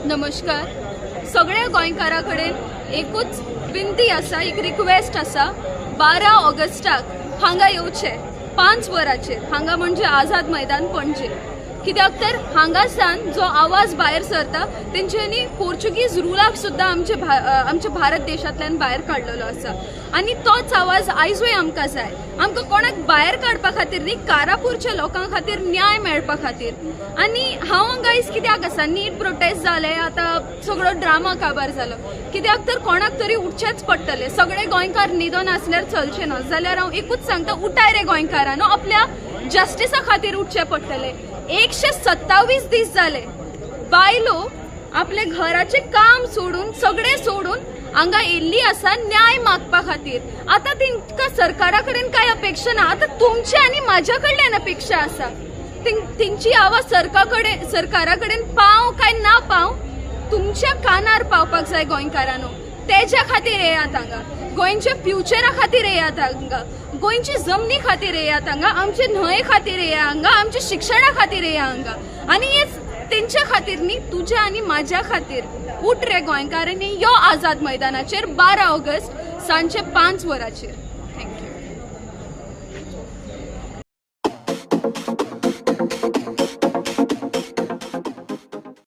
नमस्कार. सगळ्या गोंयकारां कडेन एकूच विनंती आसा, एक रिक्वेस्ट आसा. 12 ऑगस्टाक हांगा येवचें 5 वरांचेर. हांगा म्हणजे आझाद मैदान पणजे. कित्याक तर हांगासान जो आवाज भायर सरता तेंच्यांनी पोर्चुगीज रुलाक सुद्दां आमच्या भारत देशांतल्यान भायर काडलेलो आसा. आनी तोच आवाज आयजूय आमकां जाय. आमकां कोणाक भायर काडपा खातीर न्ही, कारापूरच्या लोकां खातीर न्याय मेळपा खातीर. आनी हांव हांगा आयज कित्याक आसा, नीट प्रोटेस्ट जाले, आतां सगळो ड्रामा काबार जालो. कित्याक तर कोणाक तरी उठचेंच पडटलें. सगळे गोंयकार न्हिदोन आसल्यार चलचें ना. जाल्यार हांव एकूच सांगता, उठाय रे गोंयकारांनो, आपल्या जस्टिसा खातीर उठचें पडटलें. 127 दीस जाले बायलो आपले घराचे काम सोडून, सगळे सोडून हांगा येयल्ली आसा न्याय मागपा खातीर. आतां तांकां सरकारा कडेन कांय अपेक्षा ना, आतां तुमचे आनी म्हाज्या कडल्यान अपेक्षा आसा. तेंची आवाज सरकारा कडेन पाव काय ना पाव, तुमच्या कानार पावपाक जाय गोंयकारांनो. तेज्या खातीर येयात हांगा, गोंयच्या फ्युचरा खातीर येयात हांगा, गोंयची जमनी खातीर येयात हांगा, आमचे न्हंये खातीर येया हांगा, आमच्या शिक्षणा खातीर येया हांगा. आनी हेच तेंच्या खातीर न्ही, तुज्या आनी म्हाज्या खातीर. उठ रे गोंयकारांनी, यो आझाद मैदानाचेर 12 ऑगस्ट सांजचे 5 वरांचेर. थँक्यू.